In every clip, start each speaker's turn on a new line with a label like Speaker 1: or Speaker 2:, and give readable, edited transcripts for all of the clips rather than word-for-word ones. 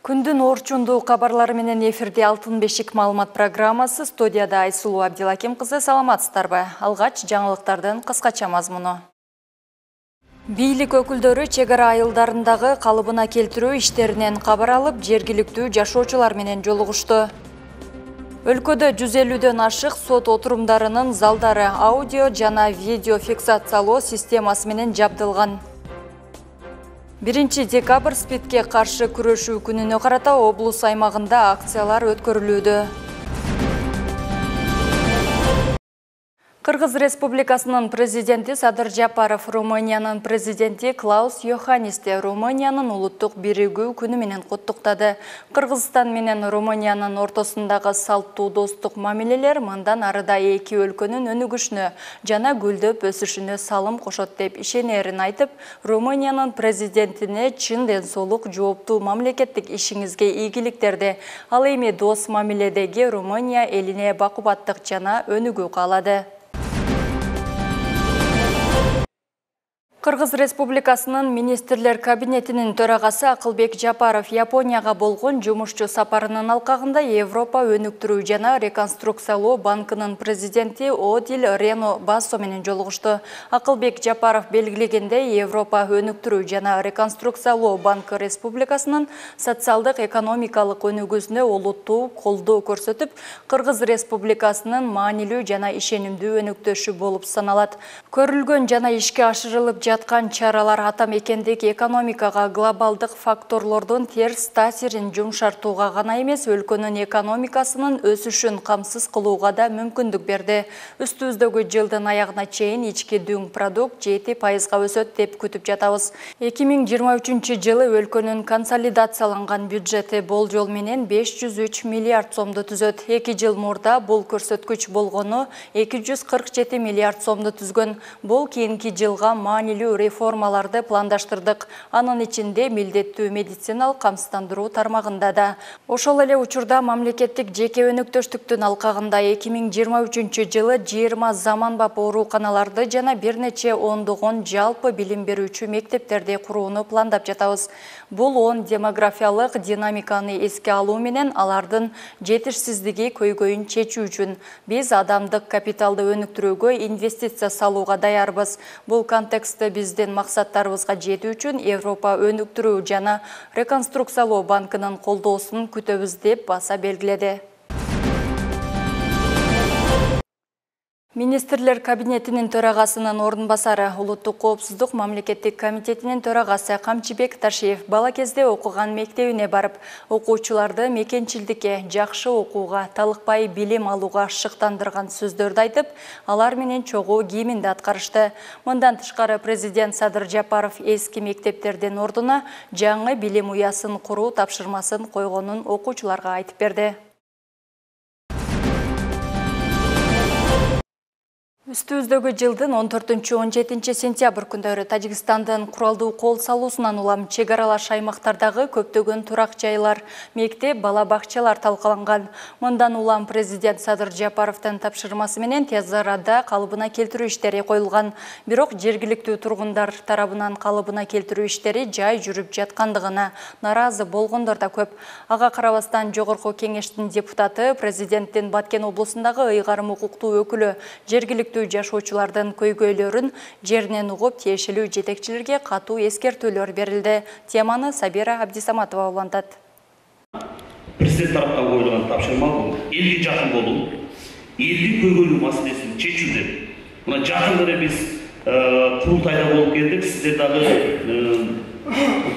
Speaker 1: Күндүн орчунду кабарлары менен эфирде Алтын бешик маалымат программасы, студияда Айсулуу Абдилаким кызы. Саламатсыздарбы? Алгач жаңылыктардын кыскача мазмуну. Бийлик өкүлдөрү чек ара айылдарындагы калыбына келтирүү иштеринен кабар алып, жергиликтүү жашоочулар менен жолугушту. Өлкөдө 150дөн ашык сот отурумдарынын залдары аудио жана видео фиксациялоо системасы менен жабдылган. 1 декабрь спидке каршы күрөшүү күнүнө карата облус аймагында акциялар өткөрүлүүдө. Кыргыз Республикасынын президенти Садыр Жапаров Румыниянын президенти Клаус Йоханнисти Румыниянын улуттук биригүү күнү менен куттуктады. Кыргызстан менен Румыниянын ортосундагы салттуу достук мамилелер мындан арыда эки өлкөнүн өнүгүшүнө жана гүлдөп өсүшүнө салым кошот деп ишенерин айтып, Румыниянын президентине чын ден соолук, жооптуу мамлекеттик ишиңизге ийгиликтерди, ал эми дос мамиледеги Румыния элине бакубаттык жана өнүгүү каалады. Кыргыз Республикасынын министрлер кабинетинин төрагасы Акылбек Жапаров Японияга болгон жумушчу сапарынын алкагында Европа өнүктүрүү жана реконструкциялоо банкынын президенти Одил Рено Басо менен жолугушту. Акылбек Жапаров белгилегендей, Европа өнүктүрүү жана реконструкциялоо банкы республикасынын социалдык экономикалык өнүгүүсүнө олуттуу колдоо көрсөтүп, Кыргыз Республикасынын маанилүү жана ишенимдүү өнөктөшү болуп саналат. Көрүлгөн жана ишке ашырылып жаткан чаралар атамекендик экономикага глобалдык факторлордун терс таасирин жумшартууга гана эмес, өлкөнүн экономикасынын өсүшүн камсыз кылууга да мүмкүндүк берди. Үстүбүздөгү жылдын аягына чейин ички дүң продукт 7% өсөт деп күтүп жатабыз. 2023 жылы өлкөнүн консолидацияланган бюджети болжол менен 503 миллиард сомду түзөт. 2 жыл мурда бул көрсөткүч болгону 247 миллиард сомду түзгөн. Бул кийинки жылга маанилүү реформаларды пландаштырдык. Анын ичинде милдеттүү медициналык камсыздандыруу тармагында да. Ошол эле учурда мамлекеттик жеке өнөктөштүктүн алкагында 2023 жылы 20 заманбап ооруканаларды жана бир нече ондогон жалпы билим берүүчү мектептерди курууну пландап жатабыз. Бул демографиялык динамиканы эске алуу менен алардын жетишсиздиги көйгөйүн чечүү үчүн биз адамдык капиталды өнүктүрүүгө инвестиция салууга даярбыз. Бул контекстте биздин максаттарыбызга жетүү үчүн Европа өнүктүрүү жана реконструкциялоо банкынын колдоосун күтөбүз деп баса белгиледи. Министрлер кабинетинин төрагасынын ордун басары, улуттук коопсуздук мамлекеттик комитетинин төрагасы Камчыбек Ташиев бала кезде окуган мектебине барып, окуучуларды мекенчилдикке, жакшы окууга, талыкпай билим алууга шыктандырган сөздөрдү айтып, алар менен чогуу кийиминди аткарышты. Мындан тышкары президент Садыр Жапаров эски мектептердин ордуна жаңы билим уясын куруу тапшырмасын койгонун окуучуларга айтып берди. Үстүбүздөгү жылдын 14-17 сентябрь күндөрү Тажикстандын куралдуу кол салуусунан улам чек аралаш аймактардагы көптөгөн турак жайлар, мектеп, бала бакчалар талкаланган. Мындан улам президент Садыр Жапаровдун тапшырмасы менен тез арада калыбына келтирүү иштери коюлган. Бирок жергиликтүү тургундар тарабынан калыбына келтирүү иштери жай жүрүп жаткандыгына наразы болгондор да көп. Ага карабастан Жогорку Кеңештин депутаты, президенттин Баткен облусундагы ыйгарым укуктуу өкүлү жергиликтүү жашоочулардын көйгөйлөрүн жеринен угуп, тиешелүү жетекчилерге катуу эскертүүлөр берилди. Теманы Сабира Абдисаматова улантат.
Speaker 2: Президент тараптан коюлган тапшырма бул элге жакын болуу, элдин көйгөйлүү маселесин чечүү деп. Мына жакында эле биз курултайда болуп келдик. Сиздер дагы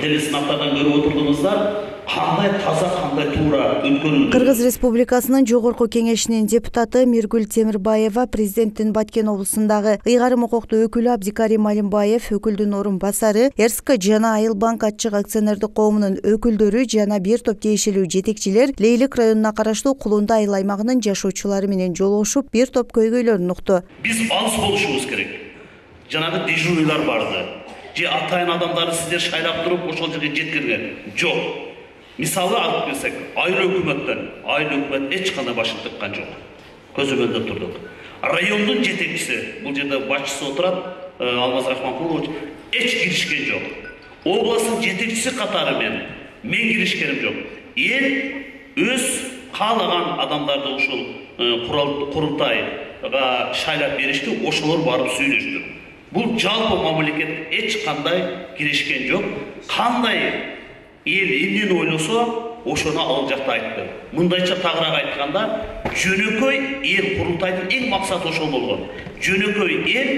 Speaker 2: телесынактардан көрүп отурдуңуздар. Кандай таза, кандай туура өткөрүлдү.
Speaker 3: Кыргыз Республикасынын Жогорку Кеңешинин депутаты Миргүл Темирбаева президенттин Баткен облусундагы ыйгарым укуктуу өкүлү Абдикарим Алимбаев, өкүлдүн орун басары, РСК жана Айыл банк ачык акционердик коомунун өкүлдөрү жана бир топ тиешелүү жетекчилер Лейлик районуна караштуу Кулунда айыл аймагынын жашоочулары менен жолугушуп, бир топ көйгөйлөрүн укту.
Speaker 2: Биз алыс болушубуз керек. Жанагы дежурныйлар барды. Же атайын адамдарды сиздер шайлап туруп ошол жерге жеткирген. Жок. Мисалы алып келсек, айыл өкмөт эч кандай башын тыккан жок. Көзөмөлдө турдук. Райондун жетекчиси, бул жерде башчысы отурат, Алмаз Рахманкулович, эч киришкен жок. Областын жетекчиси катары мен мен киришкеним жок. Эл өз каалаган адамдарды ошол курултайга шайлап беришти, ошолор барып сүйлөштү. Бул жалпы мамлекет эч кандай киришкен жок. Кандай эл эмнени ойлосо, ошону ал жакта айтты. Мындайча тагыраак айтканда, жөнөкөй эл курултайдын эң максаты ошол болгон. Жөнөкөй эл,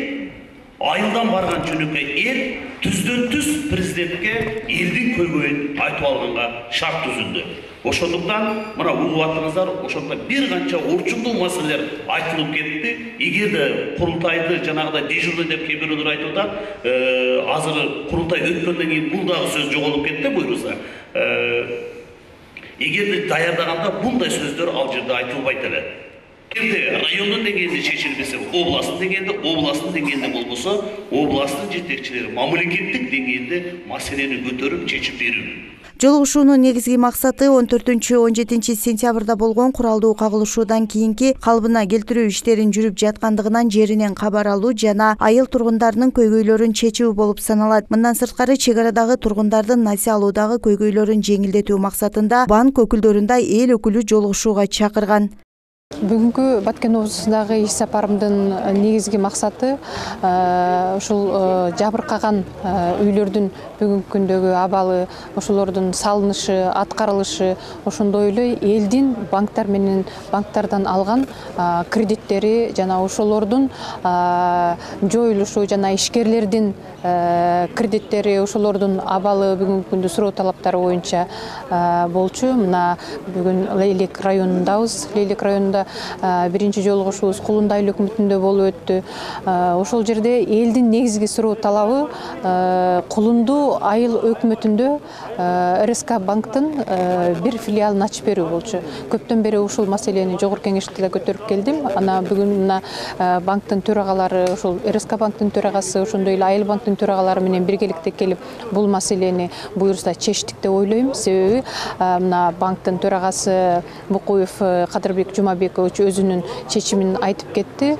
Speaker 2: айылдан барган жөнөкөй эл түздөн-түз президентке элдин көйгөйүн айтып алганга шарт түзүлдү. Ошондуктан мына угуп атыңыздар, ошондо бир канча орчундуу маселелер айтылып кетти. Эгерде курултайды жанагыдай дежурный деп кээ бирөөлөр айтып атат, азыр курултай өткөндөн кийин бул дагы сөз жоголуп кетти буйруса. Эгерде даярдаганда bunday сөздөр ал жерде айтылбайт эле. Райондун деңгээлинде чечилбесе, областтын деңгээлинде болбосо, областтын жетекчилери мамлекеттик деңгээлде маселени көтөрүп чечип берүү.
Speaker 3: Жолугушуунун негизги максаты 14-17 сентябрда болгон куралдуу кагылышуудан кийинки калыбына келтирүү иштерин жүрүп жаткандыгынан жеринен кабар алуу жана айыл тургундарынын көйгөйлөрүн чечүү болуп саналат. Мындан сырткары чек арадагы тургундардын насыя алуудагы көйгөйлөрүн жеңилдетүү максатында банк өкүлдөрүн эл өкүлү жолугушууга чакырган.
Speaker 4: Бүгүнкү Баткен облусундагы иш сапарымдын негизги максаты ушул жабыркаган үйлөрдүн бүгүнкү күндөгү абалы, ошолордун салынышы, аткарылышы, ошондой эле элдин банктар менен банктардан алган кредиттери жана ошолордун жоюлушу жана ишкерлердин кредиттери, ошолордун абалы бүгүнкү күндө суроо талаптары боюнча болчу. Мына бүгүн Лейлек районундабыз. Лейлек районунда биринчи жолугушуубуз Кулунду айыл өкмөтүндө болуп өттү. Ошол жерде элдин негизги суроо талабы Кулунду айыл өкмөтүндө РСК банктын бир филиалын ачып берүү болчу. Көптөн бери ушул маселени жогорку кеңеште да көтөрүп келдим. Ана бүгүн мына банктын төрагалары, ошол РСК банктын төрагасы, ошондой эле айыл банктын төрагалары менен биргеликте келип бул маселени буюрса чечтик деп ойлойм. Себеби мына банктын төрагасы Букуев Кадырбек Жумабекович өзүнүн чечимин айтып кетти.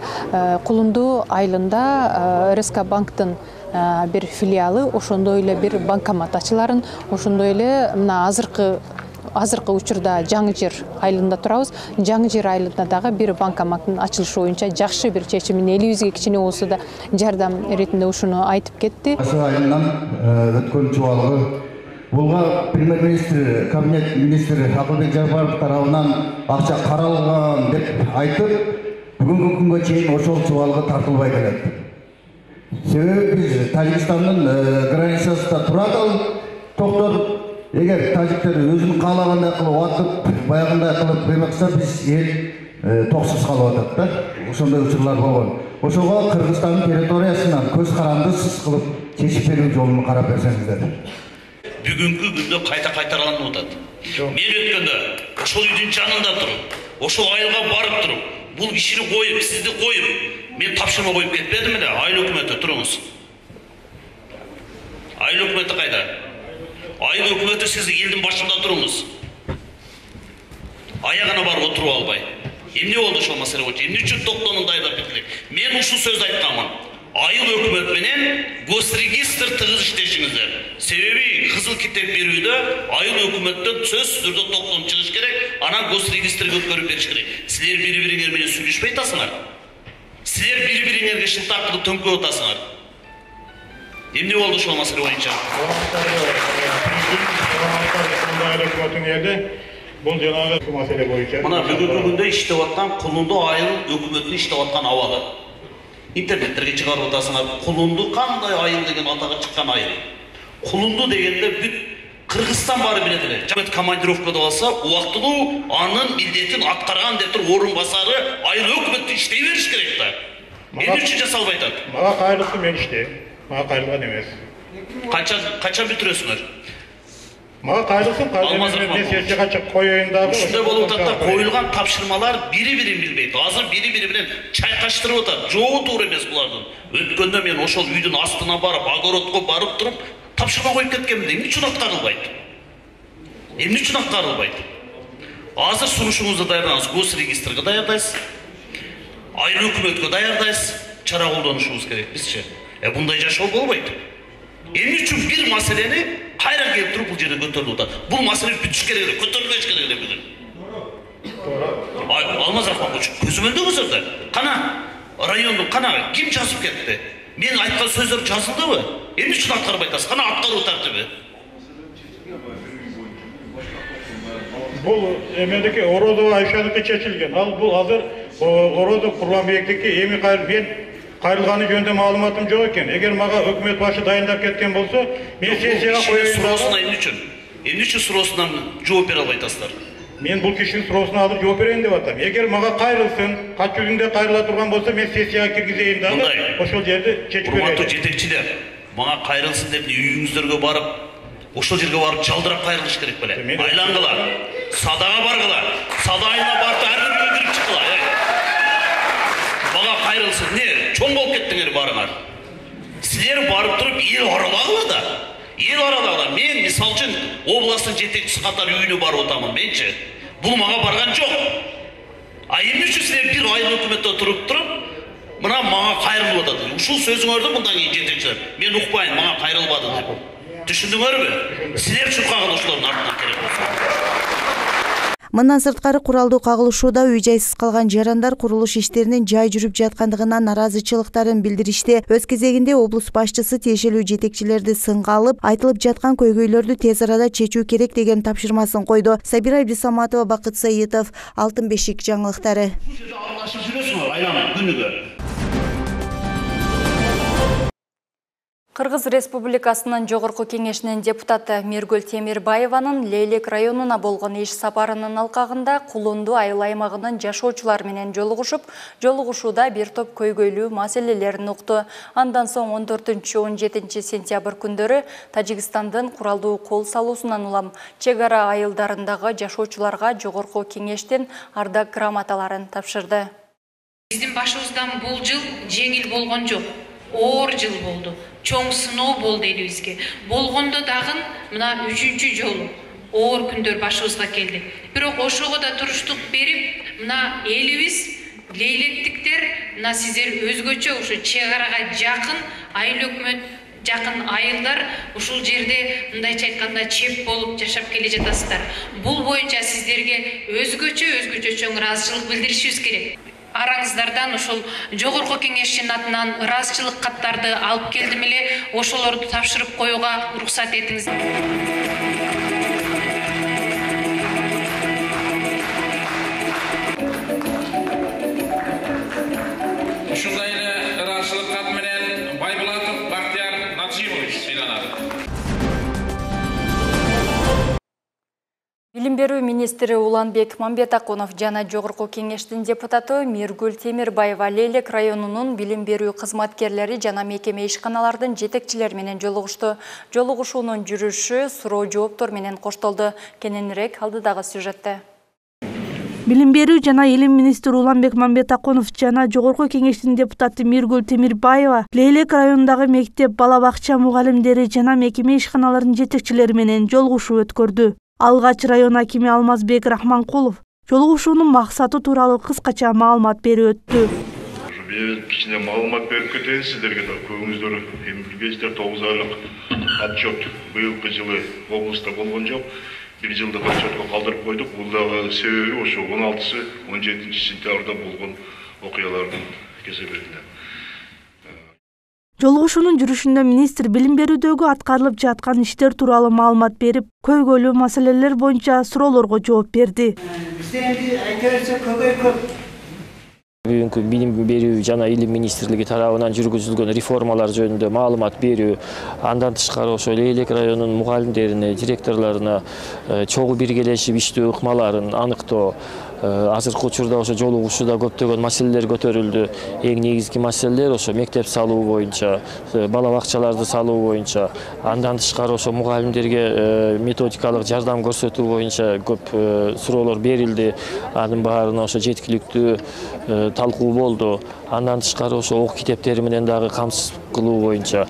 Speaker 4: Кулунду айылында РСК банктын бир филиалы, ошондой эле бир банкомат ачыларын, ошондой эле мына азыркы учурда Жаңы Жер айылында турабыз. Жаңы Жер айылында дагы бир банкоматтын ачылышы боюнча жакшы бир чечимин элибизге кичине болсо да жардам иретинде ушуну айтып кетти.
Speaker 5: Айынан өткөн чубалыгы булга премьер-министр, кабинет министри Акылбек Жапаров тарабынан акча каралган деп айтып, бүгүнкү күнгө чейин ошол чубалыгы тартылбай келет. Себеби биз Тажикстандын границасында турат ал токтор. Эгер тажиктер өзүн каалагандай кылып атып, баягындай кылып бермексе, биз эл токсуз калып атат да. Ошондой учурлар болгон. Ошого Кыргызстандын территориясынан көз карандысыз кылып чечип берүү жолун карап берсеңиздер.
Speaker 2: Бүгүнкү күндө кайта кайтарыланып атат. Мен өткөндө ошол үйдүн жанында туруп, ошол айылга барып туруп, бул кишини коюп, сизди коюп, мен тапшырма коюп кетпедим эле. Айыл өкмөтү туруңуз. Айыл өкмөтү кайда? Айыл өкмөтү сиз элдин башында туруңуз. Аягына барып отуруп албай. Эмне болду ошол маселе боюнча? Эмне үчүн токтонун дайындап кетти? Мен ушул сөздү айтканмын. Айыл өкмөт менен госрегистр тыгыз иштешиңиздер. Себеби кызыл китеп берүүдө айыл өкмөттөн сөзсүз түрдө токтонуп чыгыш керек, анан госрегистрге өткөрүп бериш керек. Силер бири-бириңер менен сүйлөшпөй атасыңар. Силер бири-бириңерге шылтак кылып төңкөп атасыңар. Эмне болду ошол маселе боюнча?
Speaker 6: Бул жанагы маселе боюнча.
Speaker 2: Мына бүгүнкү күндө иштеп аткан Кулунду айыл өкмөтүнүн иштеп аткан абалы. Интернеттерге чыгарып атасыңар. Кулунду кандай айыл деген атага чыккан айыл. Кулунду дегенде бүт Кыргызстан баары билет эле. Жамет командировкада болсо, убактылуу анын милдетин аткарган деп туруп орун басары айыл өкмөттү иштей бериш керек да. Эмне үчүн жасалбай атат?
Speaker 6: Мага кайрылса мен иштейм. Мага кайрылган эмес.
Speaker 2: Качан бүтүрөсүңөр?
Speaker 6: Мага кайрылсын, мен сиңерче кача коюйн дагы.
Speaker 2: Ушундай болуп атат да, коюлган тапшырмалар бири-бирин билбейт. Азыр бири-бири менен чайкаштырып атат. Жоо туура эмес булардын. Өткөндө мен ошол үйдүн астына барып, огородко барып туруп, тапшырма коюп кеткенмин. Эмне үчүн аткарылбайт? Эмне үчүн аткарылбайт? Азыр сунушуңузду даярдаңыз, госрегистрге даярдайсыз. Айыл өкмөткө даярдайсыз. Чара колдонушубуз керек бизче. Мындай жашоо болбойт. Эмне үчүн бир маселени Кайра келип туруп бул жерде көтөрүлүп атат. Бул маселе бүтүш керек эле, көтөрүлбөш керек эле бүгүн. Алмаз Рахманович, көзөмөлдөңүздөр да. Кана райондун кана ким жазып кетти? Мен айткан сөздөр жазылдыбы? Эмне үчүн аткарбай атасыз? Кана аткаруу тартиби?
Speaker 6: Бұл емедеке Ородова Айшаныкі чечилген. Ал бұл азыр Ородов Курманбектікі эми мен кайрылганы жөнүндө маалыматым жок экен. Эгер мага өкмөт башы дайындап кеткен болсо, мен сессияга коюм.
Speaker 2: Суроосуна эмне үчүн суроосунан жооп бере албай атасыздар?
Speaker 6: Мен бул кишинин суроосуна алып жооп берейин деп атам. Эгер мага кайрылсын, кат жүзүндө кайрыла турган болсо, мен сессияга киргизейин дагы, ошол жерде чечип берейин.
Speaker 2: Урматтуу жетекчилер, мага кайрылсын деп үйүңүздөргө барып, ошол жерге барып жалдырап кайрылыш керек беле. Айлангыла, садага баргыла, сада айына барып ар бир өндүрүп чыккыла. Мага кайрылсын, не? Чоң болуп кеттиңер барыңар. Силер барып туруп эл аралагыла да. Ел аралагыла. Мен мисал үчүн областын жетекчиси катары үйүнө барып отамын менчи. Бул мага барган жок. А эмне үчүн силер бир айыл өкмөттө туруп, мына мага кайрылып атат. Ушул сөзүңөрдү мындан кийин жетекчилер. Мен укпайм, мага кайрылбады деп. Түшүндүңөрбү? Силер чуркаган ошолордун артынан керек болсо.
Speaker 3: Мындан сырткары куралдуу кагылышууда үй-жайсыз калган жарандар курулуш иштеринин жай жүрүп жаткандыгынан наразычылыктарын билдиришти. Өз кезегинде облус башчысы тиешелүү жетекчилерди сынга алып, айтылып жаткан көйгөйлөрдү тез арада чечүү керек деген тапшырмасын койду. Сабира Абдисаматова, Бакыт Саитов, Алтын бешик жаңылыктары.
Speaker 1: Кыргыз Республикасынын Жогорку Кеңешинин депутаты Миргүл Темирбаеванын Лейлек районуна болгон иш сапарынын алкагында Кулунду айыл аймагынын жашоочулар менен жолугушууда бир топ көйгөйлүү маселелерин укту. Андан соң 14-17 сентябрь күндөрү Тажикстандын куралдуу кол салуусунан улам чек ара айылдарындагы жашоочуларга Жогорку Кеңештин ардак грамоталарын тапшырды.
Speaker 7: Биздин башыбыздан бул жыл жеңил болгон жок. Оор жыл болду. Чоң сыноо болду элибизге. Болгондо дагы мына 3-чү жолу оор күндөр башыбызга келди. Бирок ошого да туруштук берип, мына элибиз лейлектиктер, мына сиздер өзгөчө ушу чек арага жакын айыл өкмөт жакын айылдар ушул жерде мындайча айтканда чеп болуп жашап келе жатасыздар. Бул боюнча сиздерге өзгөчө чоң ыраазычылык билдиришибиз керек. Араңыздардан ошол Жогорку Кеңештин атынан ыраазычылык каттарды алып келдим эле, ошолорду тапшырып коюуга уруксат этиңиз.
Speaker 8: Ушундай эле ыраазычылык кат менен Байбулатов Бактияр Назимович сыйланат.
Speaker 1: Билим берүү министри Уланбек Мамбетакунов жана Жогорку Кеңештин депутаты Миргүл Темирбаева Лейлек районунун билим берүү кызматкерлери жана мекеме ишканалардын жетекчилери менен жолугушту. Жолугушуунун жүрүшү суроо жооптор менен коштолду. Кененирээк алдыдагы сюжетте.
Speaker 9: Билим берүү жана илим министри Уланбек Мамбетакунов жана Жогорку Кеңештин депутаты Миргүл Темирбаева Лейлек районундагы мектеп, бала бакча мугалимдери жана мекеме ишканалардын жетекчилери менен жолугушуу өткөрдү. Алгач район акими Алмазбек Рахманкулов жолугушуунун максаты тууралуу кыскача маалымат берип өттү.
Speaker 6: Кичине маалымат берип кетейин сиздерге. Көбүңүздөр эми билгенсиздер 9 айлык отчет быйылкы жылы облуста болгон жок. Bir жылдык отчетко калтырып койдук. Бул дагы себеби ошо 16-17 сентябрда болгон окуялардын кесепетинен.
Speaker 9: Жолугушуунун жүрүшүндө министр билим берүүдөгү аткарылып жаткан иштер тууралуу маалымат берип, көйгөйлүү маселелер боюнча суроолорго жооп берди.
Speaker 10: Бүгүнкү билим берүү жана илим министрлиги тарабынан жүргүзүлгөн реформалар жөнүндө маалымат берүү, андан тышкары ошо Лейлек районунун мугалимдерине, директорлоруна чогуу биргелешип иштөө ыкмаларын аныктоо, азыркы учурда ошо жолугушууда көптөгөн маселелер көтөрүлдү. Эң негизги маселелер ошо мектеп салуу боюнча, бала бакчаларды салуу боюнча, андан тышкары ошо мугалимдерге методикалык жардам көрсөтүү боюнча көп суроолор берилди. Анын баарына ошо жеткиликтүү талкуу болду. Андан тышкары ошо окуу китептери менен дагы камсыз кылуу боюнча,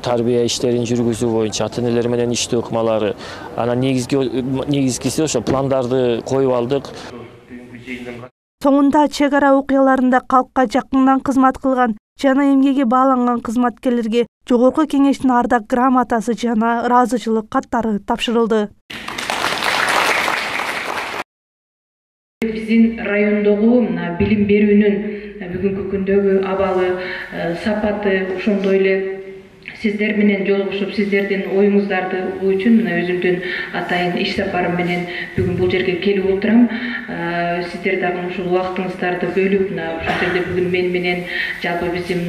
Speaker 10: тарбия иштерин жүргүзүү боюнча, ата-энелер менен иштөө ыкмалары. Анан негизгиси ошо пландарды коюп алдык.
Speaker 9: Соңунда чек ара окуяларында калкка жакындан кызмат кылган жана эмгеги бааланган кызматкерлерге Жогорку Кеңештин ардак грамотасы жана ыраазычылык каттары тапшырылды.
Speaker 7: Биздин райондогу билим берүүнүн бүгүнкү күндөгү абалы, сапаты, ошондой эле сиздер менен жолугушуп, сиздердин оюңуздарды угуу үчүн өзүмдүн атайын иш сапарым менен бүгүн бул жерге келип отурам. Сиздер дагы ушул убактыңыздарды бөлүп, ушул жерде бүгүн мен менен жалпы биздин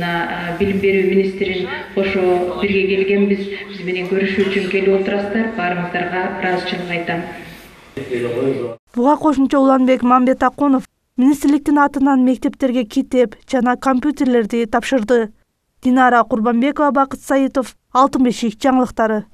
Speaker 7: билим берүү министрин кошо бирге келгенбиз. Биз менен көрүшүү үчүн келип отурасыздар. Баарыңыздарга ыраазычылык айтам.
Speaker 9: Буга кошумча Уланбек Мамбетакунов министрликтин атынан мектептерге китеп жана компьютерлерди тапшырды. Динара Курбанбекова, Бакыт Саитов, Алтын бешик жаңылыктары.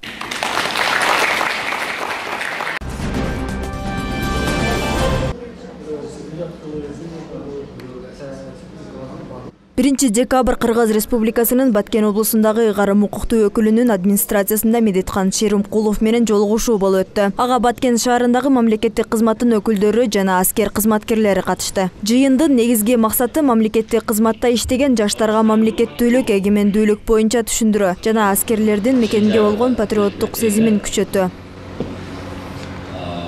Speaker 11: Биринчи декабрь Кыргыз Республикасынын Баткен облусундагы ыйгарым укуктуу өкүлүнүн администрациясында Медеткан Шеримкулов менен жолугушуу болуп өттү. Ага Баткен шаарындагы мамлекеттик кызматтын өкүлдөрү жана аскер кызматкерлери катышты. Жыйындын негизги максаты мамлекеттик кызматта иштеген жаштарга мамлекеттүүлүк, эгемендүүлүк боюнча түшүндүрүү жана аскерлердин мекенге болгон патриоттук сезимин күчөтүү.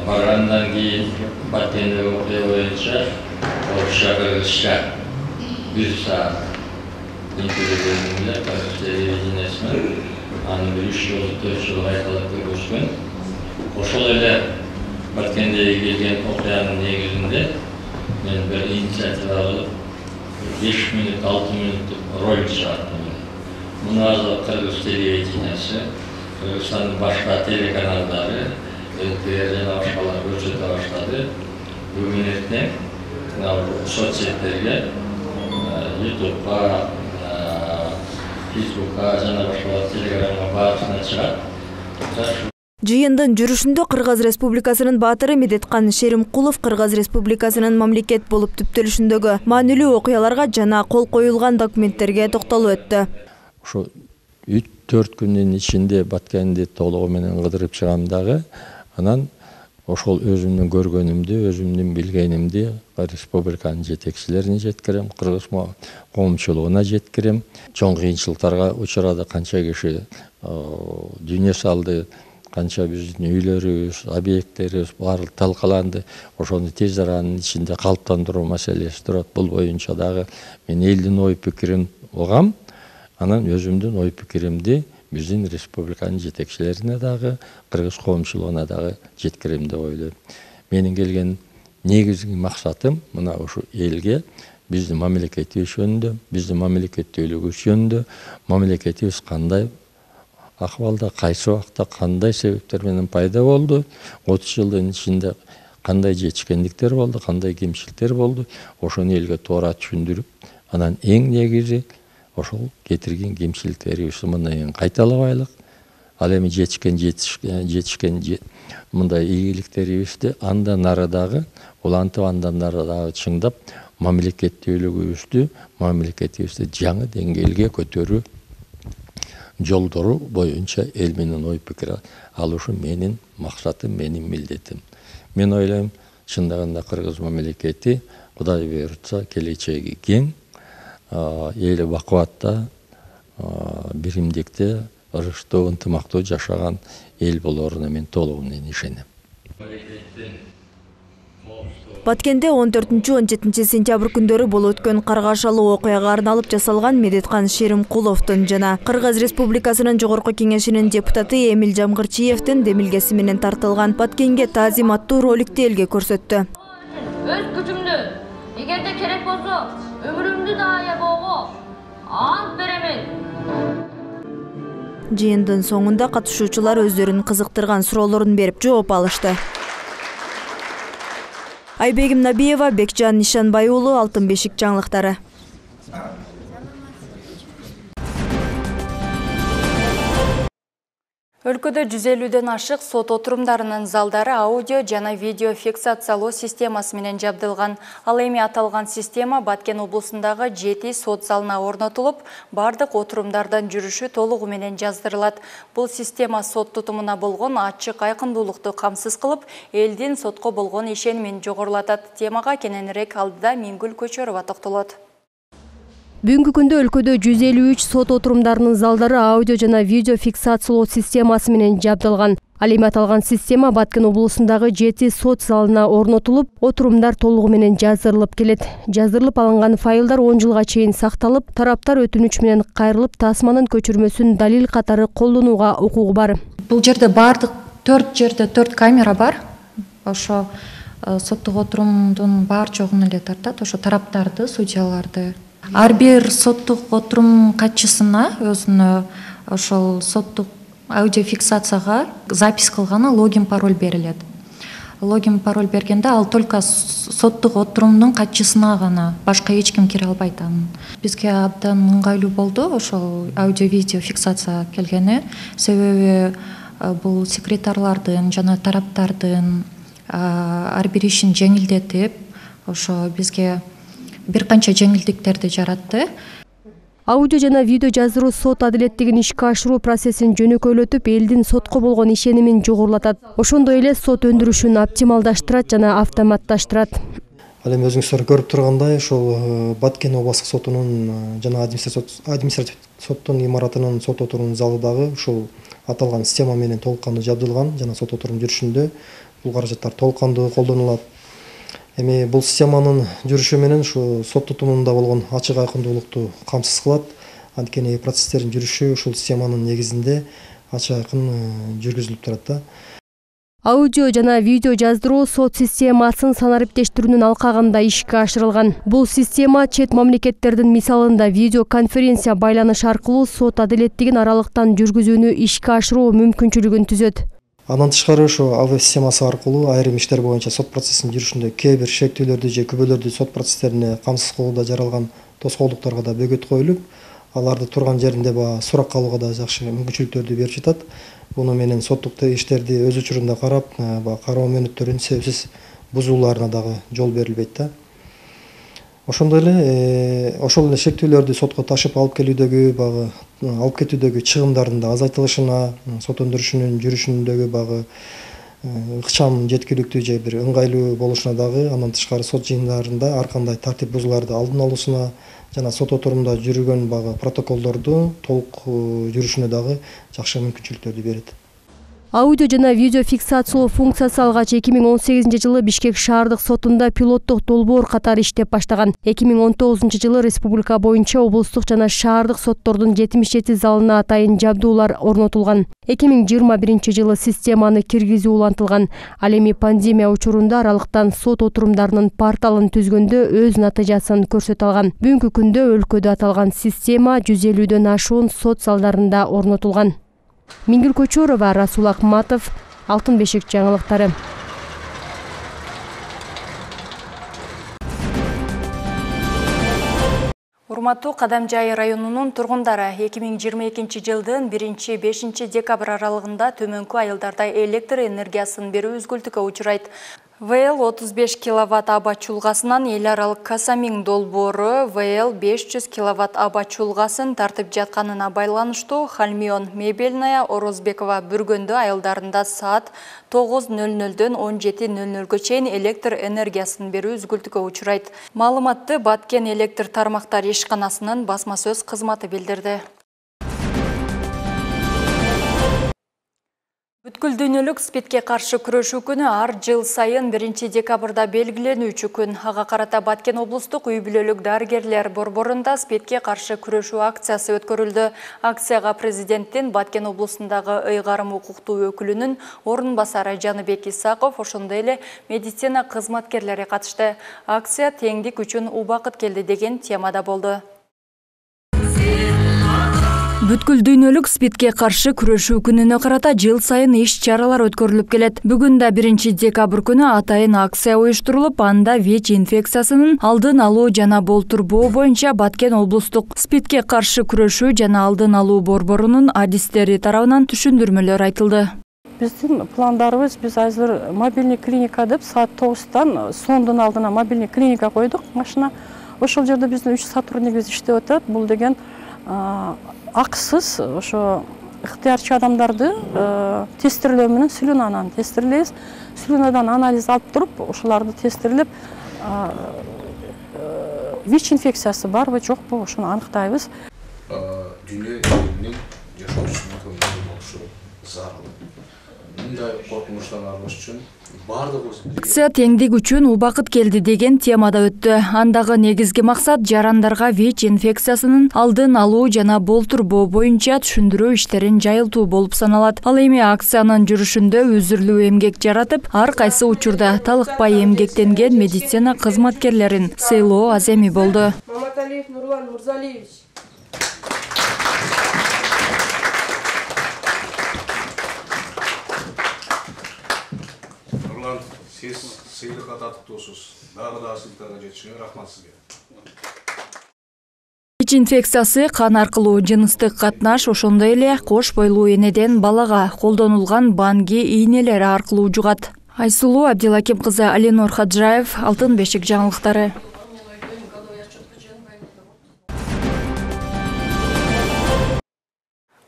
Speaker 12: Баргандан кийин Баткенде окуя боюнча Кыргызча 1 saat intervjularında televizyonda anı bir 3 yıl 4 yıl aytalıkta koşkan. Oşol ele Batken'de gelgen okuyanın negizinde ben bir inisiyatif alıp 5 minut 6 minut rol çıkarttım. Bunlar da Kırgız televizyonası, Kırgızstan'ın başka telekanalları, televizyonda başkalar görüşete başladı. Bugün etnek sosyetlerle YouTube'ga, Facebook'ga жана башка Telegram'га баасына чыгат.
Speaker 11: Жыйындын жүрүшүндө Кыргыз Республикасынын баатыры Медеткан Шеримкулов Кыргыз Республикасынын мамлекет болуп түптөлүшүндөгү маанилүү окуяларга жана кол коюлган документтерге токтолуп өттү.
Speaker 13: Ошо 3-4 күндүн ичинде Баткенди толугу менен кыдырып чыгам дагы, анан ошол өзүмдүн көргөнүмдү, өзүмдүн билгенимди республиканын жетекчилерине жеткирем, кыргыз коомчулугуна жеткирем. Чоң кыйынчылыктарга учурады, канча киши дүйнө салды, канча биздин үйлөрүбүз, объекттерибиз баары талкаланды. Ошону тез аранын ичинде калыптандыруу маселеси турат. Бул боюнча дагы мен элдин ой пикирин угам, анан өзүмдүн ой пикиримди биздин республиканын жетекчилерине дагы, кыргыз коомчулугуна дагы жеткирем деп ойлойм. Менин келген негизги максатым мына ушу элге биздин мамлекетибиз жөнүндө, биздин мамлекеттүүлүгүбүз жөнүндө, мамлекетибиз кандай акыбалда, кайсы убакта, кандай себептер менен пайда болду, 30 жылдын ичинде кандай жетишкендиктер болду, кандай кемчиликтер болду, ошону элге туура түшүндүрүп, анан эң негизи ошол кетирген кемчиликтерибизди мындай кайталабайлык, ал эми жетишкен мындай ийгиликтерибизди андан ары дагы улантып, андан ары дагы чыңдап, мамлекеттүүлүгүбүздү жаңы деңгээлге көтөрүү жолдору боюнча эл менен ой пикир алышы менин максатым, менин милдетим. Мен ойлойм, чындыгында кыргыз мамлекети Кудай буйртса келечеги кең, эли бакубатта, биримдикте, ырыштуу, ынтымактуу жашаган эл болоруна мен толугу менен ишенем.
Speaker 11: Баткенде 14-17 сентябрь күндөрү болуп өткөн каргашалуу окуяга арналып жасалган Медеткан Шеримкуловдун жана Кыргыз Республикасынын Жогорку Кеңешинин депутаты Эмил Жамгырчиевдин демилгеси менен тартылган Баткенге таазим аттуу роликти элге көрсөттү.
Speaker 14: Өз күчүмдү, эгерде керек болсо, өмүрүмдү да аябоого ант беремин.
Speaker 11: Жыйындын соңунда катышуучулар өздөрүн кызыктырган суроолорун берип жооп алышты. Айбегим Набиева, Бекжан Нишанбай уулу, Алтын бешик жаңылыктары.
Speaker 1: Өлкөдө 150ден ашык сот отурумдарынын залдары аудио жана видео фиксациялоо системасы менен жабдылган. Ал эми аталган система Баткен облусундагы 7 сот залына орнотулуп, бардык отурумдардан жүрүшү толугу менен жаздырылат. Бул система сот тутумуна болгон ачык айкындуулукту камсыз кылып, элдин сотко болгон ишенимин жогорулатат. Темага кененирээк алдыда Мингүл Көчөрова токтолот.
Speaker 15: Бүгүнкү күндө өлкөдө 153 сот отурумдарынын залдары аудио жана видео фиксациялоо системасы менен жабдылган. Ал эми аталган система Баткен облусундагы 7 сот залына орнотулуп, отурумдар толугу менен жаздырылып келет. Жаздырылып алынган файлдар 10 жылга чейин сакталып, тараптар өтүнүч менен кайрылып, тасманын көчүрмөсүн далил катары колдонууга укугу бар.
Speaker 16: Бул жерде бардык 4 жерде 4 камера бар. Ошо соттук отурумдун бар жогун эле тартат, ошо тараптарды, судьяларды. Ар бир соттук отурум катчысына өзүнө ошол соттук аудиофиксацияга запись кылганы логин пароль берилет. Логин пароль бергенде ал только соттук отурумдун катчысына гана, башка эч ким кире албайт анын. Бизге абдан ыңгайлуу болду ошол аудио-видео фиксация келгени, себеби бул секретарлардын жана тараптардын ар бир ишин жеңилдетип, ошо бизге бир канча жеңилдиктерди жаратты.
Speaker 15: Аудио жана видео жаздыруу сот адилеттигин ишке ашыруу процессин жөнөкөйлөтүп, элдин сотко болгон ишенимин жогорулатат. Ошондой эле сот өндүрүшүн оптималдаштырат жана автоматташтырат.
Speaker 17: Ал эми өзүңүздөр көрүп тургандай, ошол Баткен областык сотунун жана административ соттун имаратынын сот отурум залы дагы ушул аталган система менен толук кандуу жабдылган жана сот отурум жүрүшүндө бул каражаттар толук кандуу колдонулат. Эми бул системанын жүрүшү менен ушу сот тутумунда болгон ачык айкындуулукту камсыз кылат. Анткени процесстердин жүрүшү ушул системанын негизинде ачык айкын жүргүзүлүп турат да.
Speaker 15: Аудио жана видео жаздыруу сот системасын санариптештирүүнүн алкагында ишке ашырылган. Бул система чет мамлекеттердин мисалында видеоконференция байланыш аркылуу сот адилеттигин аралыктан жүргүзүүнү ишке ашыруу мүмкүнчүлүгүн түзөт.
Speaker 17: Андан тышкары ошо АВ системасы аркылуу айрым иштер боюнча сот процессинин жүрүшүндө кээ бир шектүүлөрдү же күбөлөрдү сот процесстерине камсыз кылууда жаралган тоскоолдуктарга да бөгөт коюлуп, аларды турган жеринде суракка алууга да жакшы мүмкүнчүлүктөрдү берип жатат. Буну менен соттук иштерди өз учурунда карап, кароо мөөнөттөрүнүн себепсиз бузууларына дагы жол берилбейт да. Ошондой эле ошол эле шектүүлөрдү сотко ташып алып келүүдөгү алып кетүүдөгү чыгымдардын да азайтылышына, сот өндүрүшүнүн жүрүшүндөгү ыкчам, жеткиликтүү же бир ыңгайлуу болушуна дагы, андан тышкары сот жыйындарында ар кандай тартип бузууларды алдын алуусуна жана сот отурумда жүргөн протоколдорду толук жүрүшүнө дагы жакшы мүмкүнчүлүктөрдү берет.
Speaker 15: Аудио жана видео фиксациялоо функциясы алгач 2018 жылы Бишкек шаардык сотунда пилоттук долбоор катары иштеп баштаган. 2019 жылы республика боюнча облустук жана шаардык соттордун 77 залына атайын жабдуулар орнотулган. 2021 жылы системаны киргизүү улантылган. Ал эми пандемия учурунда аралыктан сот отурумдарынын порталын түзгөндө өз натыйжасын көрсөтө алган. Бүгүнкү күндө өлкөдө аталган система 150дөн ашуун сот залдарында орнотулган. Мингүл Көчөрова, Расул Акматов, Алтын бешик жаңылыктары.
Speaker 1: Урматтуу Кадамжай районунун тургундары 2022 жылдын 1-5 декабрь аралыгында төмөнкү айылдарда электр энергиясын берүү үзгүлтүккө учурайт. ВЛ 35 киловатт аба чулгасынан эл аралык Касамин долбоору ВЛ 500 киловатт аба чулгасын тартып жатканына байланыштуу Хальмион Мебельная Орозбекова Бүргөндө айылдарында саат 9:00дөн 17:00га чейин электр энергиясын берүү үзгүлтүккө учурайт. Маалыматты Баткен электр тармактар ишканасынын басма сөз кызматы билдирди. Бүткүл дүйнөлүк СПИДке каршы күрөшүү күнү ар жыл сайын 1 декабрда белгиленүүчү күн. Ага карата Баткен облустук үй бүлөлүк дарыгерлер борборунда СПИДке каршы күрөшүү акциясы өткөрүлдү. Акцияга президенттин Баткен облусундагы ыйгарым укуктуу өкүлүнүн орун басары Жаныбек Исаков, ошондой эле медицина кызматкерлери катышты. Акция теңдик үчүн убакыт келди деген темада болду. Бүткүл дүйнөлүк СПИДке каршы күрөшүү күнүнө карата жыл сайын иш-чаралар өткөрүлүп келет. Бүгүн да 1 декабрь күнү атайын акция уюштурулуп, анда ВИЧ инфекциясынын алдын алуу жана болтурбоо боюнча Баткен облустук СПИДке каршы күрөшүү жана алдын алуу борборунун адистери тарабынан түшүндүрмөлөр айтылды.
Speaker 18: Биздин пландарыбыз, биз азыр мобильный клиника деп саат 9-тан сондун алдына мобильный клиника койдук машина. Ошол жерде биздин 3 сотруднигибиз иштеп атат. Бул деген акысыз ошо ыктыярчы адамдарды тестирлөө менен слюнанан тестирлейбиз. Слюнадан анализ алып туруп, ошоларды тестирлеп ВИЧ инфекциясы барбы жокпу ошону аныктайбыз.
Speaker 19: Дүйнө элинин жашоочусунун көңүлдүү болушу зарыл. Мындай коркунучтан арылыш үчүн бардыгыбыз
Speaker 1: акция теңдик үчүн убакыт келди деген темада өттү. Андагы негизги максат жарандарга ВИЧ инфекциясынын алдын алуу жана болтурбоо боюнча түшүндүрүү иштерин жайылтуу болуп саналат. Ал эми акциянын жүрүшүндө үзүрлүү эмгек жаратып, ар кайсы учурда талыкпай эмгектенген медицина кызматкерлерин сыйлоо аземи болду.
Speaker 20: Маматалиев Нурлан Мурзалиевич.
Speaker 19: Siz сыйлыкка татыктуусуз. Дагы да сыйлыкка жетишиңер рахмат сизге.
Speaker 1: ВИЧ инфекциясы кан аркылуу жыныстык катнаш, ошондой эле кош бойлуу энеден балага колдонулган банги ийнелери аркылуу жугат. Айсулуу Абдилаким кызы, Алинур Хаджаев, Алтын бешик жаңылыктары.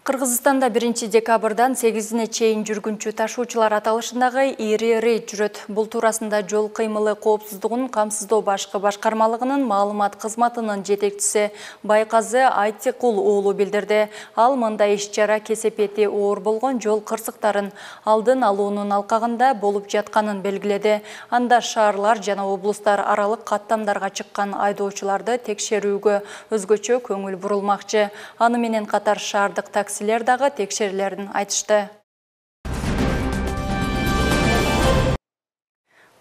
Speaker 1: Кыргызстанда 1 декабрдан 8-не чейин жүргүнчү ташуучулар аталышындагы ири рейд жүрөт. Бул туурасында жол кыймылы коопсуздугун камсыздоо башкы башкармалыгынын маалымат кызматынын жетекчиси Байказы Айтикул уулу билдирди. Ал мындай иш-чара кесепети оор болгон жол кырсыктарын алдын алуунун алкагында болуп жатканын белгиледи. Анда шаарлар жана облустар аралык каттамдарга чыккан айдоочуларды текшерүүгө өзгөчө көңүл бурулмакчы. Аны менен катар шаардык таксилер дагы текшерилерин айтышты.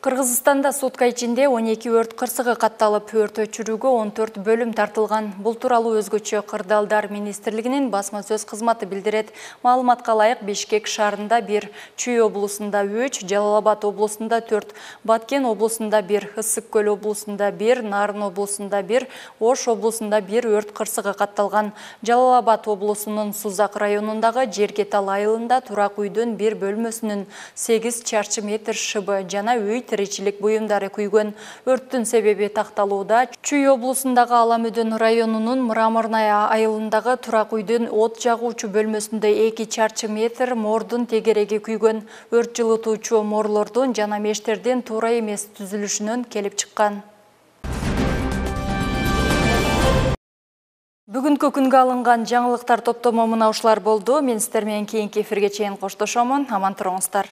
Speaker 1: Кыргызстанда сутка ичинде 12 өрт кырсыгы катталып, өрт өчүрүүгө 14 бөлүм тартылган. Бул тууралуу өзгөчө Кырдаалдар министрлигинин басма сөз кызматы билдирет. Маалыматка ылайык Бишкек шаарында 1, Чүй облусунда 3, Жалал-Абад облусунда 4, Баткен облусунда 1, Ысык-Көл облусунда 1, Нарын облусунда 1, Ош облусунда 1 өрт кырсыгы катталган. Жалал-Абад облусунун Сузак районундагы Жергетал айылында турак үйдүн бир бөлмөсүнүн 8 чарчы метр шыбы жана үй тиричилик буюмдары күйгөн. Өрттүн себеби такталууда. Чүй облусундагы Аламүдүн районунун Мраморная айылындагы турак үйдүн от жагуучу бөлмөсүндө 2 чарчы метр мордун тегереги күйгөн. Өрт жылытуучу морлордун жана мештердин туура эмес түзүлүшүнөн келип чыккан. Бүгүнкү күнгө алынган жаңылыктар топтому мына ушулар болду. Мен сиздер менен кийинки эфирге чейин коштошомун. Аман туруңуздар.